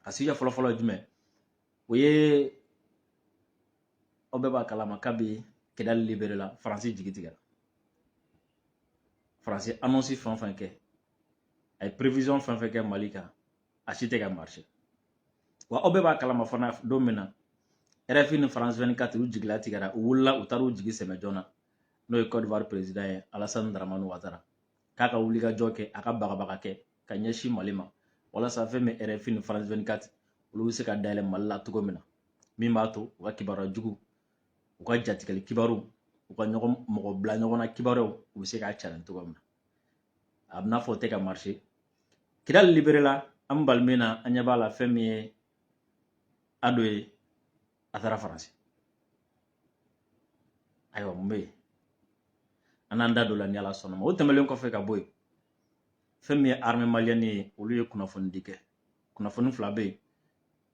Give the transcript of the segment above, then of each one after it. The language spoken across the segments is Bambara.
a suguya fɔlɔfɔlɔ ye jumɛn o ye aw bɛɛ b'a kalama k'a bɛ Kidali libéré la Faransi jigi tigɛra Faransi annonce fɛn o fɛn kɛ a ye prévision fɛn o fɛn kɛ Mali kan a si tɛ ka marché wa aw bɛɛ b'a kalama fana don min na RFI ni France 24 u jigila tigɛra u wulila u taara u jigi sɛmɛ joona n'o ye Côte d'Ivoire président ye Alassane Dramane Ouattara k'a ka wulikajɔ kɛ a ka bagabaga kɛ ka ɲɛsin Mali ma walasa fɛn min RFI ni France 24 olu bɛ se ka dayɛlɛ Mali la cogo min na min b'a to u ka kibaruya jugu u ka jatigɛli kibaru u ka ɲɔgɔn mɔgɔ bila ɲɔgɔn na kibaruyaw u bɛ se k'a challenge cogo min na a bɛ n'a fɔ o tɛ ka marché Kidali libéré la an bali min na an ɲɛ b'a la fɛn min ye Ado ye a taara Faransi ayiwa mun bɛ yen an n'an da don la ni Ala sɔnna ma o tɛmɛlen kɔfɛ ka bɔ yen fɛn min ye armée malienne ye olu ye kunnafoni di kɛ kunnafoni fila bɛ yen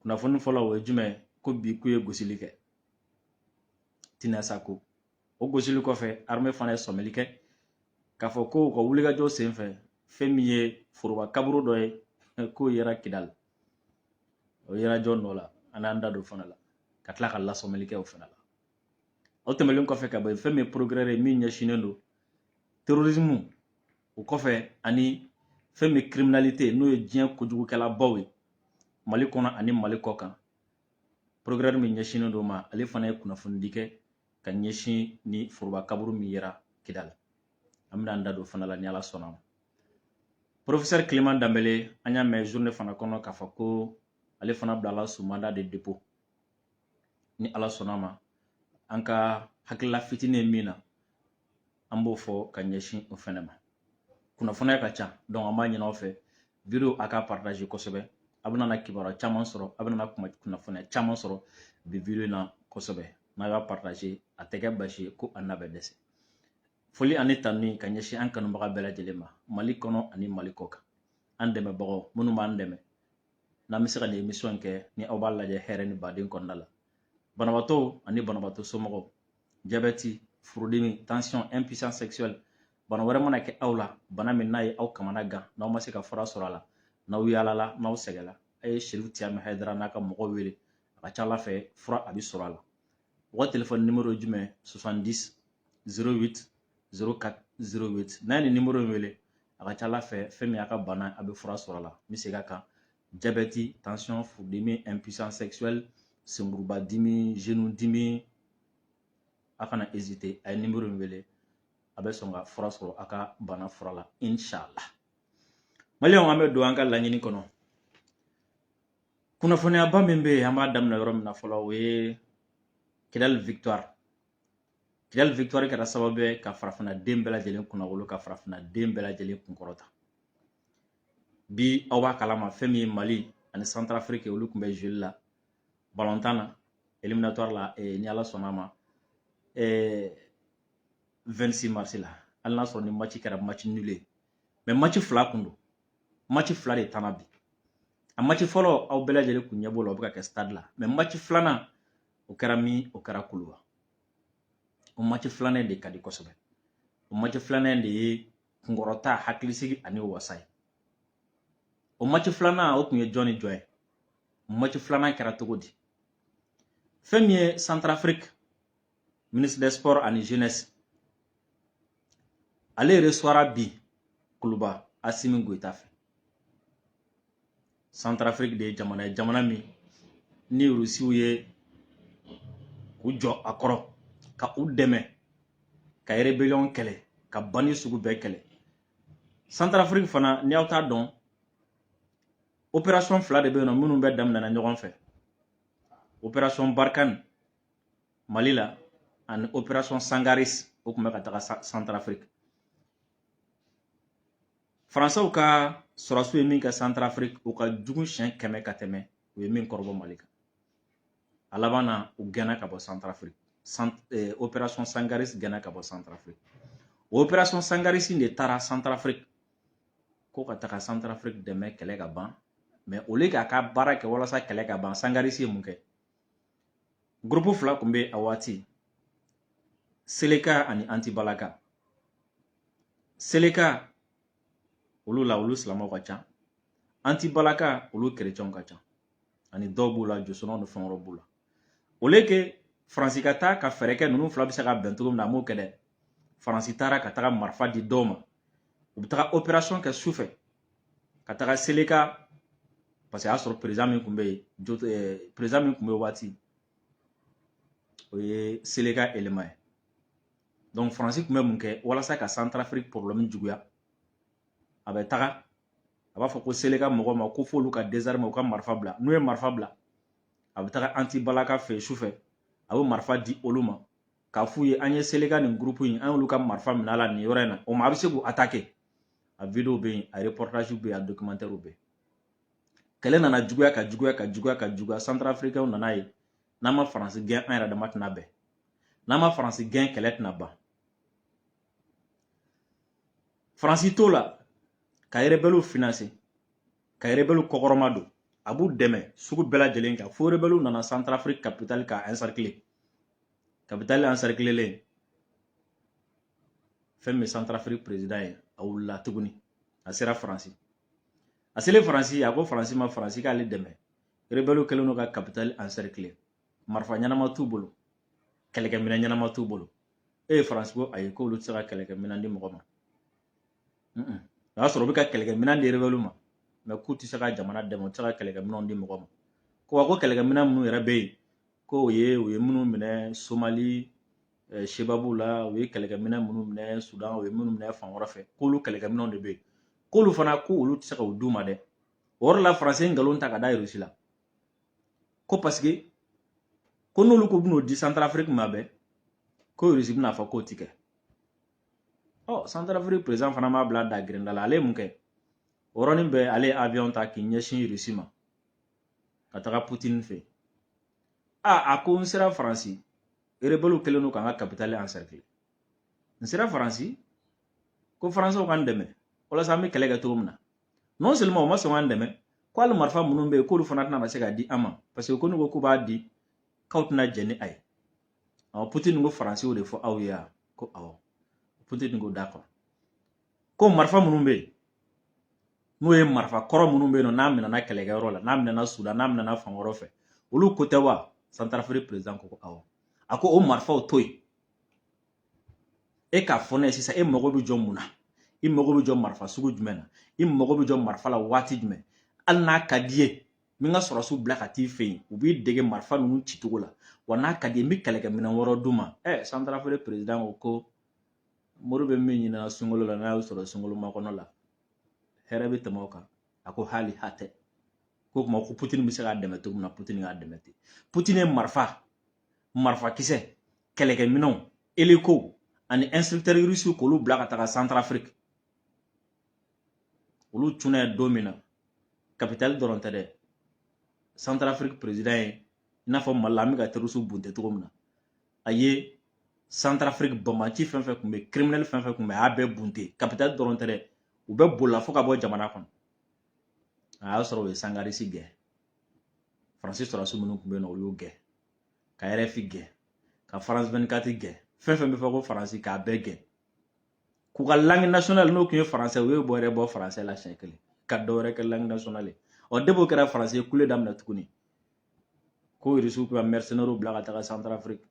kunnafoni fɔlɔ o ye jumɛn ko bi k'u ye gosili kɛ Tina Sako o gosili kɔfɛ armée fana ye sɔmɛli kɛ k'a fɔ ko u ka wulikajɔ senfɛ fɛn min ye foroba kaburu dɔ ye k'o yera Kidali o yera jɔn nɔ la an n'an da don fana la ka tila ka lasɔmɛli kɛ o fana la o tɛmɛlen kɔfɛ ka bɔ yen fɛn min ye progrès ye min ɲɛsinnen don terrorisme o kɔfɛ ani fɛn min criminalité n'o ye diɲɛ kojugukɛlabaw ye Mali kɔnɔ ani Mali kɔ kan progrès min ɲɛsinnen don ma ale fana ye kunnafoni di kɛ ka ɲɛsin ni foroba kaburu min yera Kidali an bɛna an da don fana la ni Ala sɔnna ma professeur Clément Dembélé an y'a mɛn journée fana kɔnɔ k'a fɔ ko ale fana bilala sous mandat de dépôt ni Ala sɔnna ma an ka hakilila fitinin min na an b'o fɔ ka ɲɛsin o fana ma kunnafoniya ka ca donc an b'a ɲini aw fɛ vidéo a ka partager kosɛbɛ a bɛna na kibaruya caman sɔrɔ a bɛna na kunnafoniya caman sɔrɔ bi vidéo na kosɛbɛ n'a y'a partager a tɛ kɛ basi ye ko a n'a bɛ dɛsɛ foli ani tanu ka ɲɛsin an kanubaga bɛɛ lajɛlen ma Mali kɔnɔ ani Mali kɔ kan an dɛmɛbagaw minnu b'an dɛmɛ n'an bɛ se ka nin émission kɛ ni aw b'a lajɛ hɛrɛ ni baden kɔnɔna la banabaatɔw ani banabaatɔ somɔgɔw diabète furudimi tension impuissance sexuelle bana wɛrɛ mana kɛ aw la bana min n'a ye aw kamana gan n'aw ma se ka fura sɔrɔ a la n'aw yaalala n'aw sɛgɛla a ye Cherif Tiyami Hayidara n'a ka mɔgɔw wele a ka ca Ala fɛ fura a bɛ sɔrɔ a la u ka téléphone numéro ye jumɛn 70 08 04 08 n'a ye nin numéro in wele a ka ca Ala fɛ fɛn min y'a ka bana a bɛ fura sɔrɔ a la n bɛ segin a kan diabète tension furudimi impuissance sexuelle senkuruba dimi genou dimi a kana hésiter a ye numéro in wele a bɛ sɔn ka fura sɔrɔ a ka bana fura la inshallah maliyɛnw an bɛ don an ka laɲini kɔnɔ kunnafoniyaba min bɛ yen an b'a daminɛ yɔrɔ min na fɔlɔ o ye Kidali victoire Kidali victoire kɛra sababu ye ka farafinna den bɛɛ lajɛlen kunnawolo ka farafinna den bɛɛ lajɛlen kunkɔrɔta bi aw b'a kalama fɛn min ye Mali ani Centrafrique olu tun bɛ jouer la ballontan na éliminatoire la ni Ala sɔnna a ma 26 mars la hali n'a sɔrɔ ni match kɛra match nul ye mais match fila kun don match fila de tana bi a match fɔlɔ aw bɛɛ lajɛlen kun ɲɛ b'o la o bɛ ka kɛ stade la mais match filanan o kɛra min o kɛra Kuluba o match filanan de ka di kosɛbɛ o match filanan de ye kunkɔrɔta hakilisigi ani wasa ye o match filanan o kun ye jɔn ni jɔn ye o match filanan kɛra cogo di fɛn min ye Centrafrique ministre des sports ani jeunesse ale reçoira bi Kuluba Assimi Goïta fɛ Centrafrique de ye jamana ye jamana min ni Rusiw ye u jɔ a kɔrɔ ka u dɛmɛ ka rébellion kɛlɛ ka bandi sugu bɛɛ kɛlɛ Centrafrique fana ni aw t'a dɔn opération fila de bɛ yen nɔ minnu bɛ daminɛna ɲɔgɔn fɛ opération Barkhane Mali la ani opération Sangaris o tun bɛ ka taga Centrafrique Faransɛw ka sɔrɔsiw ye min kɛ Centrafrique o ka jugu siɲɛ 100 ka tɛmɛ u ye min kɔrɔbɔ Mali kan a laban na u gɛnna ka bɔ Centrafrique opération Sangaris gɛnna ka bɔ Centrafrique o opération Sangaris de taara Centrafrique ko ka taga Centrafrique dɛmɛ kɛlɛ ka ban mais au lieu k'a ka baara kɛ walasa kɛlɛ ka ban Sangaris ye mun kɛ groupe fila tun bɛ a waati Seleka ani Antibalaka Seleka olu la olu silamɛw ka ca Antibalaka olu chrétiens ka ca ani dɔw b'u la josɔnw ni fɛn wɛrɛ b'u la au lieu que Faransi ka taa ka fɛɛrɛ kɛ ninnu fila bɛ se ka bɛn cogo min na a m'o kɛ dɛ Faransi taara ka taga marifa di dɔw ma u bɛ taga opération kɛ sufɛ ka taga Seleka parce que a y'a sɔrɔ président min tun bɛ yen président min tun bɛ yen waati o ye Seleka élément ye donc Faransi tun bɛ mun kɛ walasa ka Centrafrique problème juguya a bɛ taga a b'a fɔ ko Seleka mɔgɔw ma ko f'olu ka désarmer u ka marifa bila n'u ye marifa bila a bɛ taga anti-balaka fɛ sufɛ a bɛ marifa di olu ma k'a f'u ye an ye Seleka nin groupe in an y'olu ka marifa minɛ a la nin yɔrɔ in na o ma a bɛ se k'u attaquer a vidéo bɛ yen a reportage bɛ yen a documentaire bɛ yen kɛlɛ nana juguya ka juguya ka juguya ka juguya Centrafricains nana ye n'an ma Faransi gɛn an yɛrɛ dama tɛna bɛn n'an ma Faransi gɛn kɛlɛ tɛna ban Faransi t'o la ka rebelle financer ka rebelle kɔkɔrɔma don a b'u dɛmɛ sugu bɛɛ lajɛlen kan fo rebelle nana Centrafrique capitale ka encercler capitale encerclelen fɛn min Centrafrique président ye a wulila tuguni a sera Faransi a selen Faransi a ko Faransi ma Faransi k'ale dɛmɛ rebelle kɛlen don ka capitale encercler marifa ɲɛnama t'u bolo kɛlɛkɛminɛn ɲɛnama t'u bolo Faransi ko ayi k'olu tɛ se ka kɛlɛkɛminɛn di mɔgɔ ma o y'a sɔrɔ u bɛ ka kɛlɛkɛminɛn di rebelle ma mais k'u tɛ se ka jamana dɛmɛ u tɛ se ka kɛlɛkɛminɛnw di mɔgɔ ma ko kɛlɛkɛminɛn minnu yɛrɛ bɛ yen ko u ye minnu minɛ Somali Shebabu la u ye kɛlɛkɛminɛn minnu minɛ Sudan u ye minnu minɛ fan wɛrɛ fɛ k'olu kɛlɛkɛminɛnw de bɛ yen k'olu fana k'olu tɛ se ka o d'u ma dɛ o yɔrɔ la Faransi ye nkalon ta ka da Russie la ko parce que ko n'olu ko bɛn'o di Centrafrique ma bɛɛ ko Russie bɛna fɔ k'o tɛ kɛ Centrafrique président fana m'a bila dagirinda la ale ye mun kɛ o yɔrɔnin bɛɛ ale ye avion ta k'i ɲɛsin Russie ma ka taga Poutine fɛ a ko n sera Faransi rebelle kɛlen don ka n ka capitale encercler n sera Faransi ko Faransɛw ka n dɛmɛ walasa an bɛ kɛlɛ kɛ cogo min na non seulement o ma sɔn k'an dɛmɛ ko hali marifa minnu bɛ yen k'olu fana tɛna se ka di an ma parce que ko n'u ko k'u b'a di k'aw tɛna jɛn ni a ye Poutine ko Faransi y'o de fɔ aw ye ko awɔ Poutine ko d'accord ko marifa minnu bɛ yen n'o ye marifa kɔrɔ minnu bɛ yen n'a minɛna kɛlɛkɛyɔrɔ la n'a minɛna Sudan n'a minɛna fan wɛrɛ fɛ olu ko tɛ wa Centrafrique président ko awɔ a ko o marifaw to yen k'a fɔ ne ye sisan mago bɛ jɔ mun na i mago bɛ jɔ marifa sugu jumɛn na i mago bɛ jɔ marifa la waati jumɛn hali n'a ka di ye n bɛ n ka sɔrɔsiw bila ka t'i fɛ yen u b'i dege marifa ninnu cicogo la wa n'a ka di ye n bɛ kɛlɛkɛminɛn wɛrɛ d'u ma Centrafrique président ko Mori bɛ min ɲinina sunkalo la n'a y'o sɔrɔ sunkalo makɔnɔ la hɛrɛ bɛ tɛmɛ o kan a ko hali hatɛ ko kuma ko Poutine bɛ se k'a dɛmɛ cogo min na Poutine k'a dɛmɛ ten Poutine ye marifakisɛ kɛlɛkɛminɛnw hélico ani instructeur russe k'olu bila ka taga Centrafrique olu tunɛ ye don min na capitale dɔrɔn tɛ dɛ Centrafrique président ye i n'a fɔ Mali la an bɛ ka terroriste bunte cogo min na a ye Centrafrique bamaci fɛn fɛn tun bɛ criminel fɛn fɛn tun bɛ a y'a bɛɛ bunte capitale dɔrɔn tɛ dɛ u bɛɛ bolila fo ka bɔ jamana kɔnɔ a y'a sɔrɔ u ye Sangarisi gɛn Faransi sɔrɔdasiw minnu tun bɛ yen nɔ olu y'u gɛn ka RFI gɛn ka France 24 gɛn fɛn fɛn bɛ fɔ ko Faransi k'a bɛɛ gɛn k'u ka langue nationale n'o tun ye français u ye bɔ français la siɲɛ kelen ka dɔ wɛrɛ kɛ langue nationale ye depuis o kɛra Faransi ye kule daminɛ tuguni ko Rusiw ka mercenaires bila ka taga Centrafrique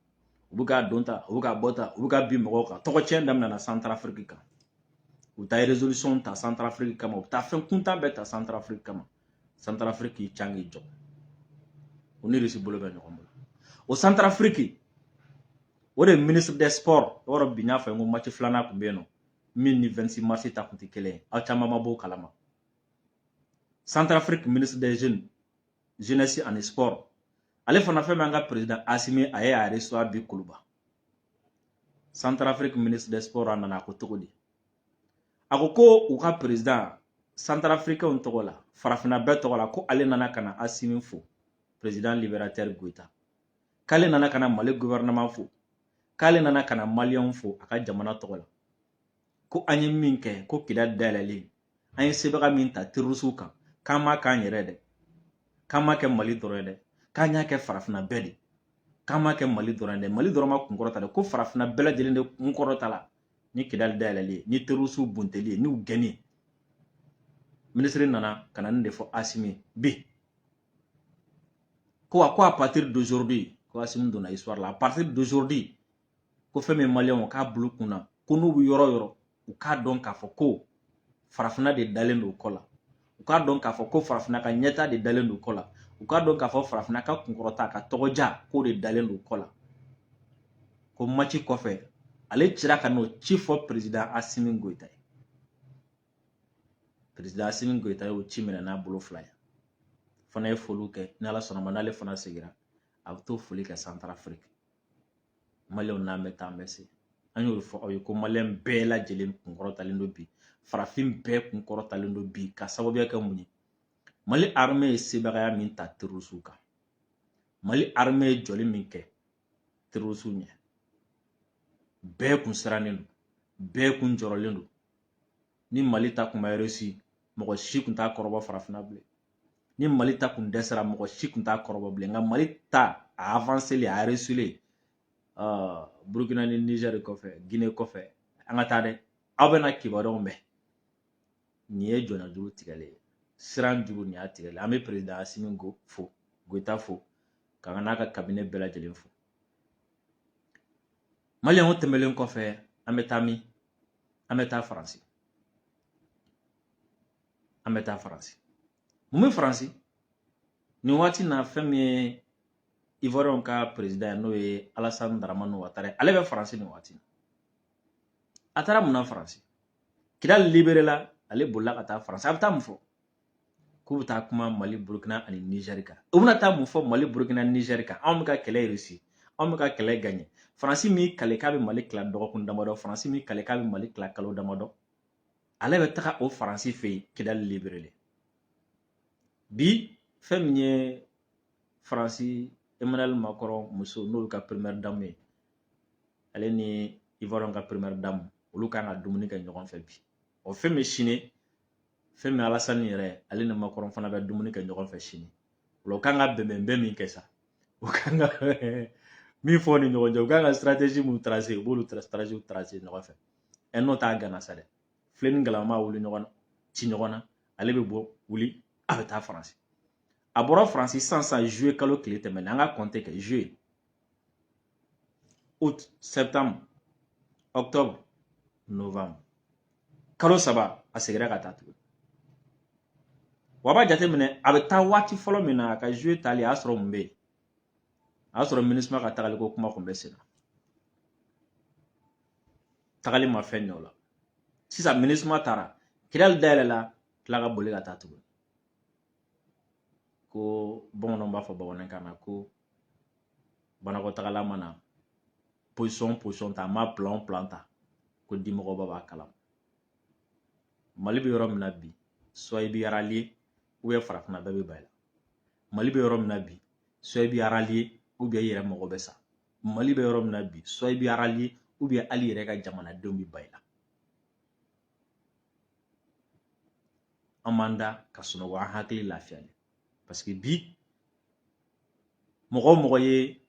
u bɛ k'a don ta u bɛ k'a bɔ ta u bɛ ka bin mɔgɔw kan tɔgɔ cɛn daminɛna Centrafrique kan u bɛ taa résolution ta Centrafrique kama u bɛ taa fɛn kuntan bɛɛ ta Centrafrique kama Centrafrique k'i can k'i jɔ u ni Rusi bolo bɛ ɲɔgɔn bolo o Centrafrique o de ye ministre des sports o yɔrɔ bi n y'a fɔ n ko match filanan tun bɛ yen nɔ min ni 26 mars ta tun tɛ kelen ye aw caman ma bɔ o kalama Centrafrique ministre des jeunes jeunesse ani sport ale fana fɛn min an ka président Assimi a ye a reçoit bi Kuluba Centrafrique ministre des sports a nana a ko cogo di a ko u ka président Centrafricains tɔgɔ la farafinna bɛɛ tɔgɔ la ko ale nana ka na Assimi fo président libérateur Goïta k'ale nana ka na Mali gouvernement fo k'ale nana ka na Malien fo a ka jamana tɔgɔ la ko an ye min kɛ ko Kidali dayɛlɛlen an ye sebaga min ta terroriste kan k'an ma k'an yɛrɛ dɛ k'an ma kɛ Mali dɔrɔn ye dɛ k'an y'a kɛ farafinna bɛɛ de k'an ma kɛ Mali dɔrɔn dɛ Mali dɔrɔn ma kunkɔrɔta dɛ ko farafinna bɛɛ lajɛlen de kunkɔrɔta la ni Kidali dayɛlɛlen ni terroriste bunteli n'u gɛnni ministre nana ka na nin de fɔ Assimi bi Quoi à partir d'aujourd'hui, quoi si nous donne histoire là, à partir d'aujourd'hui, ko fait mes maliens ka bulu kunna, ko n'u bi yoro yoro, u ka don k'a fɔ ko farafina de dalen do ko la. U ka don k'a fɔ ko farafina ka ɲɛta de dalen do ko la. U ka don k'a fɔ farafina ka kunkɔrɔta ka tɔgɔja ko de dalen do ko la. Ko match kɔfɛ, ale cira ka n'o ci fɔ président Assimi Goïta ye. Président Assimi Goïta y'o ci minɛ n'a bolo fila ye. Fana ye foliw kɛ, ni Ala sɔnna ma n'ale fana segira, a bɛ t'o foli kɛ Centrafrique. Maliyɛnw n'an bɛ taa an bɛ se. An y'o fɔ aw ye ko maliyɛn bɛɛ lajɛlen kunkɔrɔtalen do bi, farafin bɛɛ kunkɔrɔtalen do bi, ka sababuya kɛ mun ye? Mali armée ye sebagaya min ta terroriste kan. Mali armée ye jɔli min kɛ terroriste ɲɛ. Bɛɛ kun sirannen do, bɛɛ kun jɔrɔlen do. Ni Mali ta kun ma réussi, mɔgɔ si kun t'a kɔrɔbɔ farafina bilen. Ni Mali ta kun dɛsɛra, mɔgɔ si kun t'a kɔrɔbɔ bilen. Nka Mali ta a avancé a réussi. Burkina ni Niger kɔfɛ, Guinée kɔfɛ, an ka taa dɛ. Aw bɛna kibaruyaw mɛn. Nin ye jɔnna juru tigɛlen ye. Siran juru nin y'a tigɛlen. An bɛ président Assimi Goïta fo, k'an n'a ka cabinet bɛɛ lajɛlen fo. Maliyɛnw tɛmɛlen kɔfɛ, an bɛ taa min? An bɛ taa Faransi. An bɛ taa Faransi. Mun bɛ Faransi? Nin waati na fɛn min ye Ivoirien ka président n'o ye Alassane Dramane Ouattara, ale bɛ Faransi nin waati. A taara mun na Faransi? Kidal libéré la, ale bolila ka taa Faransi. A bɛ taa mun fɔ? K'u bɛ taa kuma Mali, Burkina ani Niger kan. U bɛna taa mun fɔ Mali, Burkina, Niger kan? Anw bɛ ka kɛlɛ réussi, anw bɛ ka kɛlɛ gagné. Faransi min kale k'a bɛ Mali tila dɔgɔkun damadɔ, Faransi min kale k'a bɛ Mali tila kalo damadɔ, ale bɛ taga o Faransi fɛ yen Kidal libéré. Bi fɛn min ye Faransi Emmanuel Macron muso n'olu ka première dame ye, ale ni Ivoirien ka première dame, olu kan ka dumuni kɛ ɲɔgɔn fɛ bi. O fɛn min sini, fɛn min Alassane yɛrɛ, ale ni Macron fana bɛ dumuni kɛ ɲɔgɔn fɛ sini. O kan ka bɛnbɛn min kɛ sa, o kan ka min fɔ ni ɲɔgɔn cɛ, o kan ka stratégie mun tracer, u b'olu stratégie tracer ɲɔgɔn fɛ. N'o t'a gana sa dɛ. Filɛ ni galama wuli ɲɔgɔn na, ci ɲɔgɔn na, ale bɛ bɔ wuli, a bɛ taa Faransi. A bɔra Faransi sisan juillet kalo tile tɛmɛnen, an ka compter kɛ juillet, août, septembre, octobre, novembre. Kalo saba a segira ka taa tuguni. Wa b'a jateminɛ a bɛ taa waati fɔlɔ min na a ka juillet tali a y'a sɔrɔ mun bɛ yen? A y'a sɔrɔ MINUSMA ka tagali ko kuma kun bɛ sen na. Tagali ma fɛn ɲɛ o la. Sisan MINUSMA taara, Kidal dayɛlɛ la, tila ka boli ka taa tuguni. Ko bamananw b'a fɔ bamanankan na ko banakɔtagala mana position ta, a ma plan ta, ko dimɔgɔba b'a kalama. Mali bɛ yɔrɔ min na bi, soit i bɛ rallier ou bien farafina bɛɛ bɛ ba i la. Mali bɛ yɔrɔ min na bi, soit i bɛ rallier ou bien i yɛrɛ mɔgɔ bɛ sa. Mali bɛ yɔrɔ min na bi, soit i bɛ rallier ou bien hali i yɛrɛ ka jamanadenw bɛ ba i la. An m'an da ka sunɔgɔ an hakili lafiyalen. Parce que bi mɔgɔ ye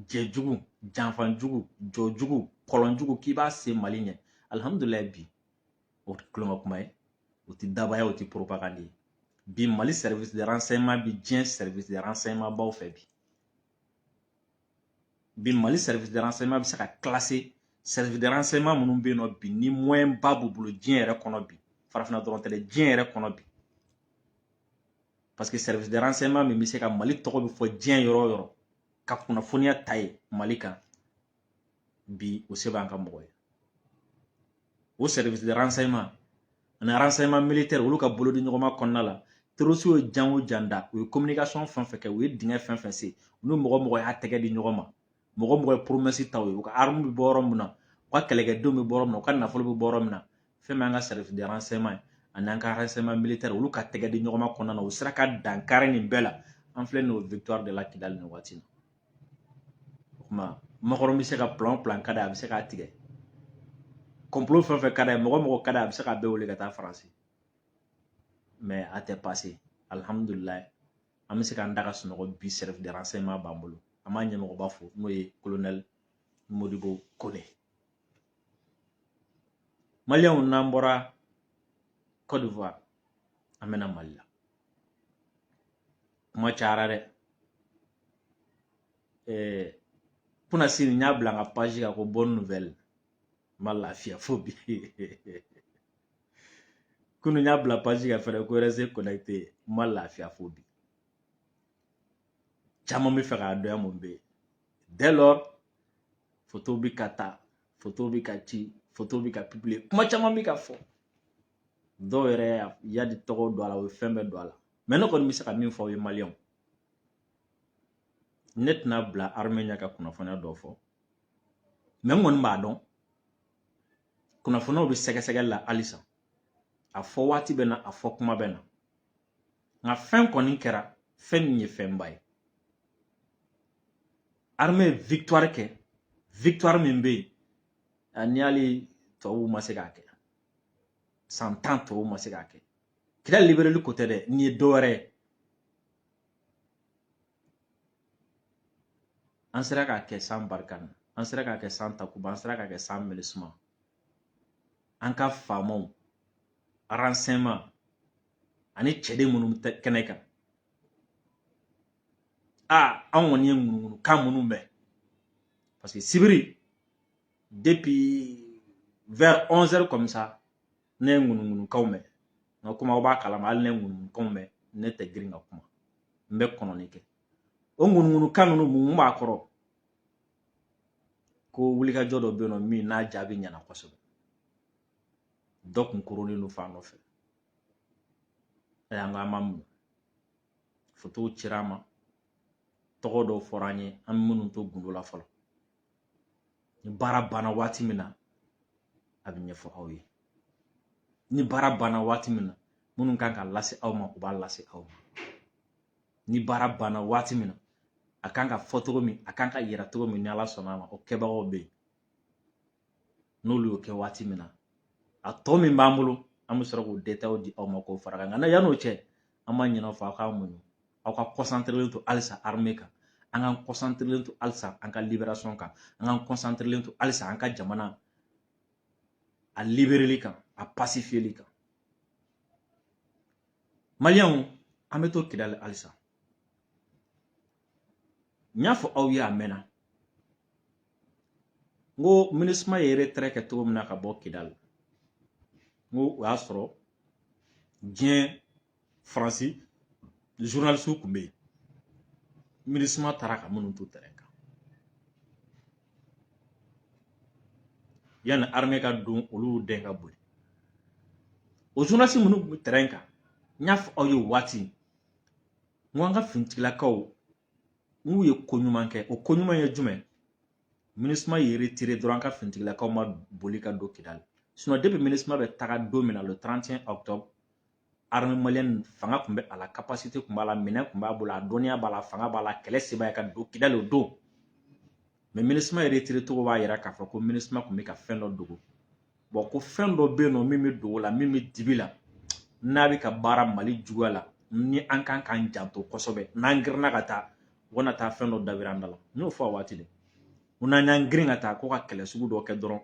jɛjugu, janfanjugu, jɔjugu, kɔlɔnjugu k'i b'a se Mali ɲɛ, alhamdulilayi bi o tɛ kulonkɛ kuma ye, o tɛ dabaya, o tɛ propagande ye. Bi Mali service de renseignement bi diɲɛ service de renseignement baw fɛ bi. Bi Mali service de renseignement bɛ se ka classer service de renseignement minnu bɛ yen nɔ bi ni moyen ba b'u bolo diɲɛ yɛrɛ kɔnɔ bi, farafina dɔrɔn tɛ dɛ, diɲɛ yɛrɛ kɔnɔ bi. Parce que service de renseignement min bɛ se ka Mali tɔgɔ bɛ fɔ diɲɛ yɔrɔ o yɔrɔ ka kunnafoniya ta ye Mali kan, bi o se b'an ka mɔgɔ ye. O service de renseignement ani renseignement militaire olu ka bolo di ɲɔgɔnma kɔnɔna la, terroriste ye jan o jan da, u ye communication fɛn fɛn kɛ, u ye dingɛ fɛn fɛn se, u ni mɔgɔ y'a tɛgɛ di ɲɔgɔn ma, mɔgɔ ye promesse ta u ye, u ka arme bɛ bɔ yɔrɔ min na, u ka kɛlɛkɛdenw bɛ bɔ yɔrɔ min na, u ka nafolo bɛ bɔ yɔrɔ min na, fɛn min an ka service de renseignement ani an ka renseignement militaire olu ka tɛgɛ di ɲɔgɔnma kɔnɔna na, u sera ka dankari nin bɛɛ la. An filɛ nin victoire de la Kidal nin waati na. O kuma Macron bɛ se ka plan ka da, a bɛ se k'a tigɛ. Complot fɛn fɛn ka da ye, mɔgɔ ka da, a bɛ se k'a bɛɛ wele ka taa Faransi. Mais a tɛ passé. Alhamdulilayi, an bɛ se k'an da ka sunɔgɔ bi service de renseignement b'an bolo. An b'a ɲɛmɔgɔba fo n'o ye colonel Modibo Kone. Maliyɛnw n'an bɔra Côte d'Ivoire, an bɛna Mali la. Kuma cayara dɛ. Puna sini nya blanga page ka ko bonne nouvelle ma lafiya fobi kunu nya bla page ka fere ko rester connecté ma lafiya fobi chama mi fe ka do ya mombe dès lors photo bi kata photo bi ka ci photo bi ka publier kuma chama mi ka fo do yere ya di togo do ala o fembe do ala mais no ko mi se ka min fo wi malion net na bla armenia ka kuna fona do fo mais ngon ba don kuna fona bi sege la alisa a fo wati bena a fo kuma bena nga fen koni kera fen nye fen bay armée victoire ke victoire mimbe aniali to ma se ka ke 100 ans to ma se ka ke kila libérer le côté de ni dore an sera ka ke san barkan an sera ka ke san takuba an sera ka ke san melisma an ka famo renseignement ani chede munu keneka an woni munu kan munu be parce que sibiri depuis vers 11h comme ça ne munu kawme no kuma ba kala mal ne munu kawme ne te gringa kuma mbe kono ni ke o munu kanunu mu ba koro ko wuli ka jodo be no mi na jabi nyana koso donc nkuruni no fa no fe ayanga mamu foto chirama togo do foranye am munu to gundula falo ni bara bana wati mina abinya fo awyi ni bara bana wati mina munun kanka lasi awma ko ba lasi awma ni bara bana wati mina akanka foto mi akanka yira to mi ni ala sonama o keba obe no lu ke wati mina atomi mbamulu amusoro ko detail di awma ko faraga na yano che amanyina fa ka munu aw ka concentrer to alsa armée ka an concentrer to alsa an ka libération ka an concentrer to alsa an ka jamana a libérer ka a pacifier ka malian ameto kidal alsa nyafo aw ya mena ngo ministre yere treke to mna ka bo kidal ngo asro bien français journal su kumbe ministre taraka munu to tereka yana armée ka dun olu denga boli o journaliste munu tereka nyaf ayo wati mwanga fintila kaw mu ye konyuma ke o konyuma ye jume ministre ye retiré durant ka fintila kaw ma boli ka do kidal sinon depuis ministre be taga do mina le 31 octobre armée malienne fanga kumbe ala capacité kumba la mena kumba bula donia bala fanga bala kele siba ka do kidal o do mais ministre ye retiré to ba yira ka fa ko ministre kumbe ka fendo dogo bon ko fendo be no mimi do la mimi dibila nabi ka bara mali jugala ni an kan kan janto kosobe nangirna kata wona ta fendo dabirandala no fo wati de una nangringa ta ko ka kele sugu do ke doron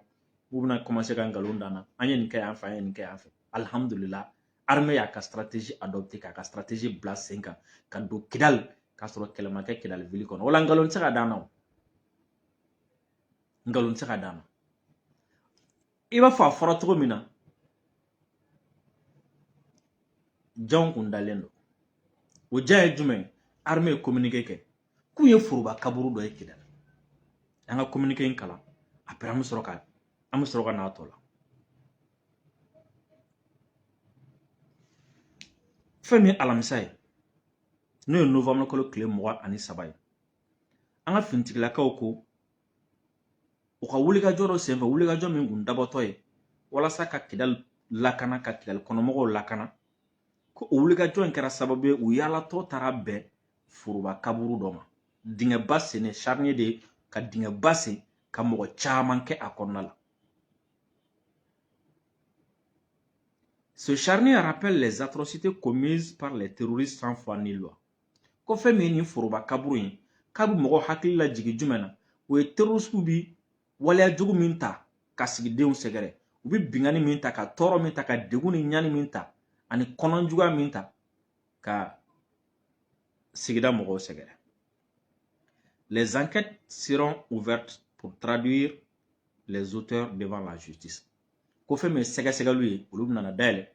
ubna commencer kan galondana anya ni kay afa anya ni kay afa alhamdulillah armée ya ka stratégie adopté ka stratégie blast 5 kan do kidal ka soro kelema ke kidal vili kono wala ngalon saka dana ngalon saka dana iba fa fora to mina jon kundalendo o jaye jume armée communiquer ke ku ye furuba kaburu do ekidal anga communiquer kala après am soro ka na tola femi alamsay no novembre ko le clé moi ani sabay anga fintigla ka ko o ka wuli ka joro senfa wuli ka joro min gunda botoy wala saka kidal lakana ka kidal kono mo lakana ko wuli ka joro kera sababu u yala to tarabe furuba kaburu doma dinga basse ne charnier de ka dinga basse ka mo chaman ke akonnala. Ce charnier rappelle les atrocités commises par les terroristes sans foi ni loi. Ko fe meni furuba kaburu yin kabu mo hakili la jigi jumena o terrorist bi wala jogu minta ka sigidenw segere ubi bingani minta ka toro minta ka deguni nyani minta ani kononjuga minta ka sigida mo segere les enquêtes seront ouvertes pour traduire les auteurs devant la justice. Ko fɛn min sɛgɛsɛgɛliw ye olu bɛna dayɛlɛ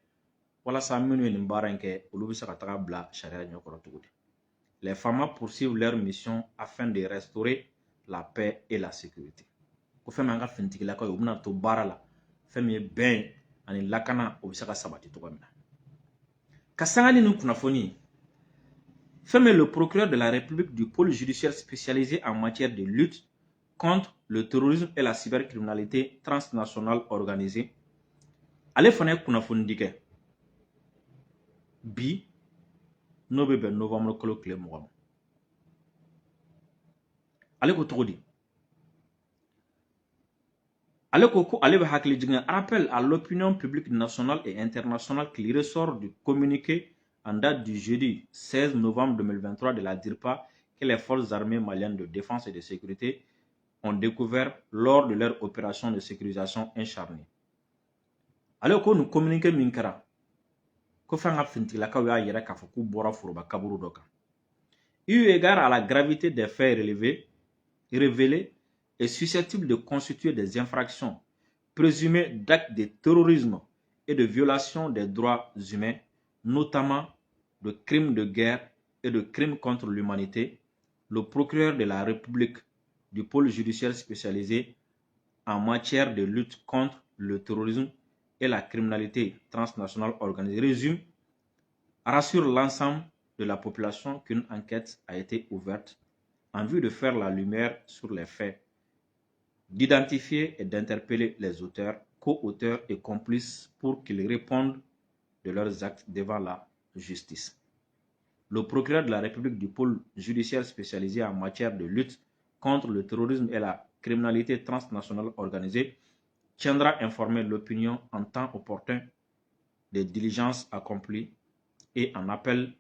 walasa minnu ye nin baara in kɛ olu bɛ se ka taga bila sariya ɲɛkɔrɔ cogo di. Les FAMA poursuivent leur mission afin de restaurer la paix et la sécurité. Ko fɛn min an ka finitigilakaw ye u bɛna to baara la fɛn min ye bɛn ani lakana o bɛ se ka sabati cogo min na. Ka sanga ni nin kunnafoni ye fɛn min le procureur de la République du pôle judiciaire spécialisé en matière de lutte contre le terrorisme et la cybercriminalité transnationale organisée ale fana ye kunnafoni di kɛ bi n'o bɛ bɛn novembre kalo tile 20 ma. Ale ko cogo di? Ale ko ko ale bɛ hakili jigin rappel à l'opinion publique nationale et internationale qu'il ressort du communiqué en date du jeudi 16 novembre 2023 de la DIRPA que les forces armées maliennes de défense et de sécurité ont découvert lors de leur opération de sécurisation acharnée. Ale ko nin communiqué min kɛra ko fɛn ka finitigilakaw y'a yɛrɛ k'a fɔ k'u bɔra foroba kaburu dɔ kan. Eu égard à la gravité des faits révélés est susceptible de constituer des infractions présumées d'actes de terrorisme et de violation des droits humains, notamment de crimes de guerre et de crimes contre l'humanité, le procureur de la République du pôle judiciaire spécialisé en matière de lutte contre le terrorisme et la criminalité transnationale organisée rassure l'ensemble de la population qu'une enquête a été ouverte en vue de faire la lumière sur les faits, d'identifier et d'interpeller les auteurs, co-auteurs et complices pour qu'ils répondent de leurs actes devant la justice. Le procureur de la République du pôle judiciaire spécialisé en matière de lutte contre le terrorisme et la criminalité transnationale organisée tiendra informer l'opinion en temps opportun des diligences accomplies et en appelle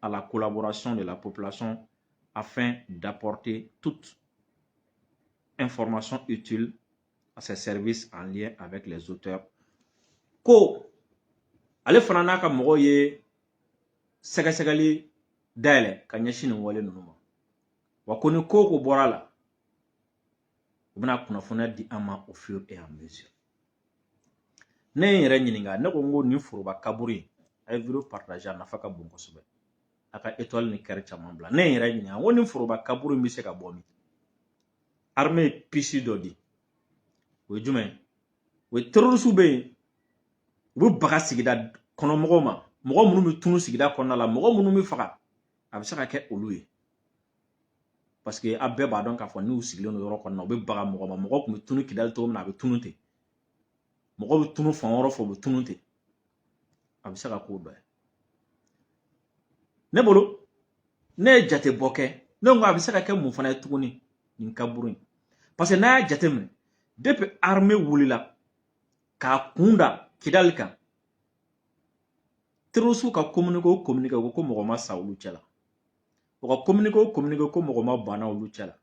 à la collaboration de la population afin d'apporter toute information utile à ces services en lien avec les auteurs. Ko ale fana n'a ka mɔgɔw ye sɛgɛsɛgɛli dayɛlɛ ka ɲɛsin nin wale ninnu ma wa ko ni ko bɔra la u bɛna kunnafoniya di an ma au fur et à mesure. Ne ye n yɛrɛ ɲininka ne ko n ko nin foroba kaburu in a ye video partage a nafa ka bon kosɛbɛ a ka étoile ni kɛrɛ caman bila. Ne ye n yɛrɛ ɲininka n ko nin foroba kaburu in bɛ se ka bɔ min? Armée ye pisi dɔ di o ye jumɛn ye? O ye terroriste bɛ yen u bɛ baga sigida kɔnɔmɔgɔw ma mɔgɔ minnu bɛ tunu sigida kɔnɔna la mɔgɔ minnu bɛ faga a bɛ se ka kɛ olu ye parce que a bɛɛ b'a dɔn k'a fɔ n'u sigilen don yɔrɔ kɔnɔna u bɛ baga mɔgɔ ma mɔgɔ tun bɛ tunu Kidali cogo min na a bɛ tunu ten mɔgɔ bɛ tunu fan wɛrɛ fɛ u bɛ tunu ten a bɛ se ka k'o dɔ ye. Ne bolo ne ye jatebɔ kɛ ne ko a bɛ se ka kɛ mun fana ye tuguni nin kaburu in parce que n'a y'a jateminɛ depuis armée wulila k'a kun da Kidali kan terroriste ka communiqué o communiqué ko mɔgɔ ma sa olu cɛla o ka communiqué o communiqué ko mɔgɔ ma bana olu cɛla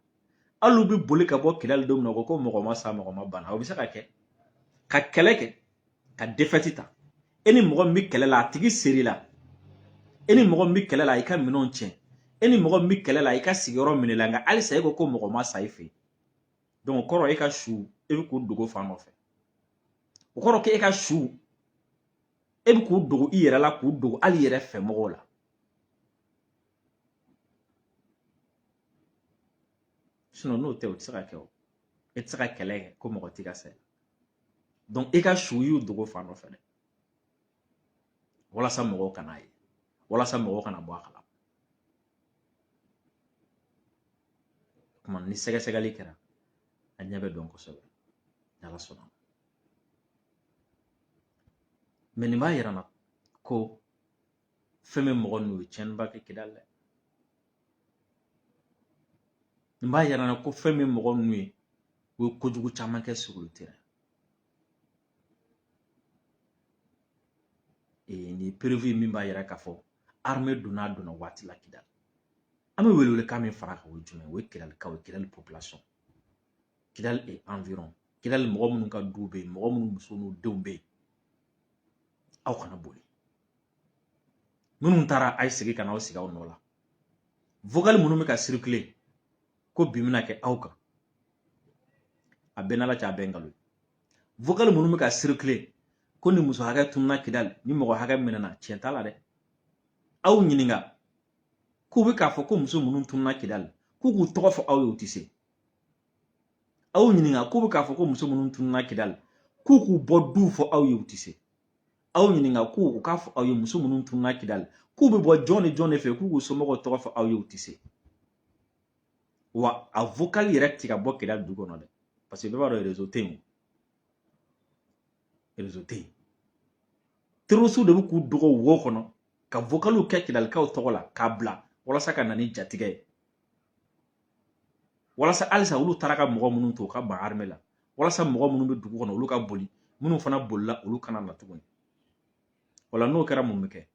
hali u bɛ boli ka bɔ Kidali don min na ko mɔgɔ ma sa mɔgɔ ma bana o bɛ se ka kɛ ka kɛlɛ kɛ ka défaite ta e ni mɔgɔ min bɛ kɛlɛ la a tigi seri la e ni mɔgɔ min bɛ kɛlɛ la i ka minɛnw tiɲɛ e ni mɔgɔ min bɛ kɛlɛ la i ka sigiyɔrɔ minɛ la nka halisa e ko mɔgɔ ma sa i fɛ yen donc o kɔrɔ e ka su e bɛ k'u dogo fan nɔfɛ o kɔrɔ k'e ka su e bɛ k'u dogo i yɛrɛ la k'u dogo hali i yɛrɛ fɛ mɔgɔw la sinon n'o tɛ o tɛ se ka kɛ o e tɛ se ka kɛlɛ kɛ ko mɔgɔ t'i ka saya donc e ka su y'u dogo fan nɔfɛ dɛ walasa mɔgɔw kana ye walasa mɔgɔw kana bɔ a kala kuma ni sɛgɛsɛgɛli kɛra a ɲɛ bɛ dɔn kosɛbɛ n'Ala sɔnna mais nin b'a yira n na ko fɛn bɛ mɔgɔ n'u ye tiɲɛniba kɛ Kidali dɛ nin b'a yira n na ko fɛn bɛ mɔgɔ n'u ye u ye kojugu caman kɛ sécurité la nin ye prévu min b'a yira k'a fɔ armée donna waati la Kidali an bɛ welewelekan min fara kan o ye jumɛn ye o ye Kidalikaw ye Kidali population Kidali et environ Kidali mɔgɔ minnu ka du bɛ yen mɔgɔ minnu muso n'u denw bɛ yen aw kana boli minnu taara a ye segin ka na aw sigi aw nɔ la vocal minnu bɛ ka circuler ko bimina ke auka a benala cha bengalu vocal munum ka circuler ko ni muso haga tunna kidal ni mo haga menana tientala de aw nyininga ku bi ka fo ko muso munum tunna kidal ku ku to fo aw yotise aw nyininga ku bi ka fo ko muso munum tunna kidal ku ku bodu fo aw yotise aw nyininga ku ka fo aw muso munum tunna kidal ku bi bo jone fe ku ku so mo to fo aw yotise wa a vocal direct ka bo kidal du gono de parce que be ba do réseau tem réseau tem terosu de ku dogo wo kono ka vocalu ke kidal ka togola ka bla wala saka nani jatige wala sa alisa ulu taraka mogo munun to ka ba arme la wala sa mogo munun be dugu kono ulu ka boli munun fana bolla ulu kana na tuguni wala no kera mumike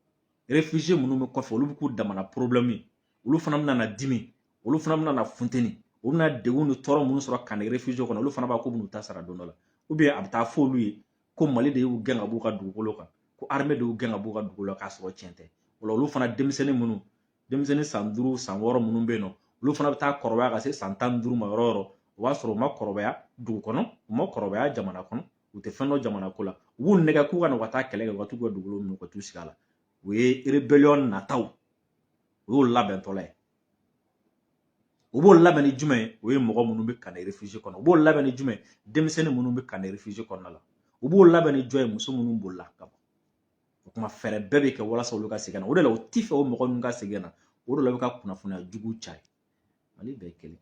réfugié munun be kofe ulu ku damana problème ulu fana na dimi ulu fana na funteni ulu na degun toro munun soro kan réfugié kono ulu fana ba ko bunu tasara donola ou bien abta fo ulu yi ko mali de yu genga bu ka dugu kolo kan ko armée de yu genga bu ka dugu lo ka soro tiente wala ulu fana demiseni munun demiseni sanduru sanworo munun be no ulu fana be taa kɔrɔbaya ka se san 15 ma yɔrɔ o b'a sɔrɔ u ma kɔrɔbaya dugu kɔnɔ u ma kɔrɔbaya jamana kɔnɔ u tɛ fɛn dɔ jamana ko la u b'u nɛgɛ k'u ka na ka taa kɛlɛ kɛ ka t'u ka dugukolo minɛ ka t'u sigi a la o ye rébellion nataw o y'o labɛntɔla ye u b'o labɛn ni jumɛn ye o ye mɔgɔ minnu bɛ ka na réfugié kɔnɔ u b'o labɛn ni jumɛn denmisɛnnin minnu bɛ ka na réfugié kɔnɔna la u b'o labɛn ni jɔn ye muso minnu bolila ka bɔ o kuma fɛɛrɛ bɛɛ bɛ kɛ walasa olu ka segin na o de la o ti fɛ o mɔgɔ ninnu ka segin na o de la u bɛ ka kunnafoniya jugu caya Mali bɛɛ kelen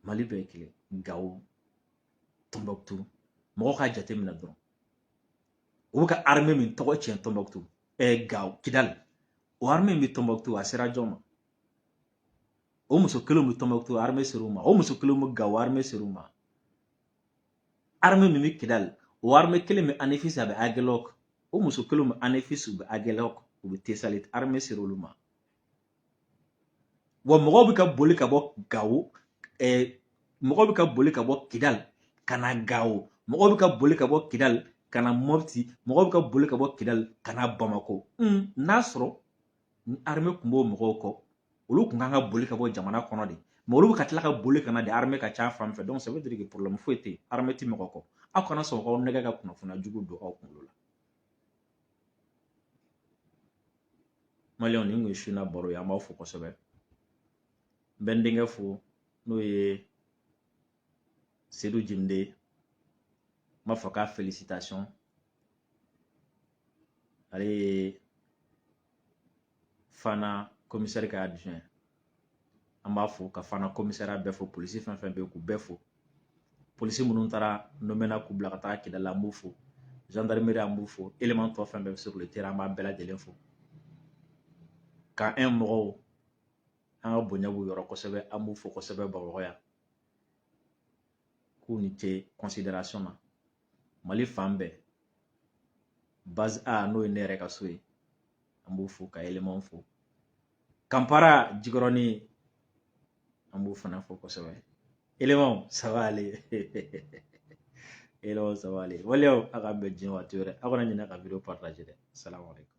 Mali bɛɛ kelen Gao Tombouctou mɔgɔ ka jate minɛ dɔrɔn u bɛ ka armée min tɔgɔ tiɲɛ Tombouctou Gao Kidal o armée min bɛ Tombouctou a sera jɔn ma o muso kelen bɛ Tombouctou armée ser'u ma o muso kelen bɛ Gao armée ser'u ma armée min bɛ Kidal o armée kelen bɛ Anefis a bɛ Aguelok o muso kelen bɛ Anefis u bɛ Aguelok u bɛ Tessalit armée ser'olu ma wa mɔgɔw bɛ ka boli ka bɔ Gao mɔgɔw bɛ ka boli ka bɔ Kidal ka na Gao mɔgɔw bɛ ka boli ka bɔ Kidal ka na Mopti mɔgɔw bɛ ka boli ka bɔ Kidal ka na Bamako n'a sɔrɔ ni armée tun b'o mɔgɔw kɔ olu tun kan ka boli ka bɔ jamana kɔnɔ de mais olu bɛ ka tila ka boli ka na de armée ka ca fan fɛ donc ça veut dire que problème foyi tɛ yen armée tɛ mɔgɔ kɔ aw kana sɔn k'aw nɛgɛ ka kunnafoniya jugu don aw kunkolo la maliyɛnw nin kun ye su na baro ye an b'aw fo kosɛbɛ n bɛ n denkɛ fo n'o ye Seydou Djimde n b'a fɔ k'a félicitation ale ye Fana commissaire ka adjoint an b'a fo ka Fana commissariat bɛɛ fo polisi fɛn fɛn bɛ yen k'u bɛɛ fo polisi minnu taara nomena k'u bila ka taa Kidal an b'u fo gendarmerie an b'u fo élément tɔ fɛn bɛɛ bɛ sur le terrain an b'a bɛɛ lajɛlen fo ka mɔgɔw an ka bonya b'u yɔrɔ kosɛbɛ an b'u fo kosɛbɛ Bamakɔ yan k'u ni ce considération na Mali fan bɛɛ base A n'o ye ne yɛrɛ ka so ye an b'u fo ka élément fo Kampara Jikɔrɔni an b'u fana fo kosɛbɛ élément ça va aller élément ça va aller waleyaw a ka bɛn diɲɛ waati wɛrɛ a kana ɲinɛ ka vidéo partager dɛ salamu aleykum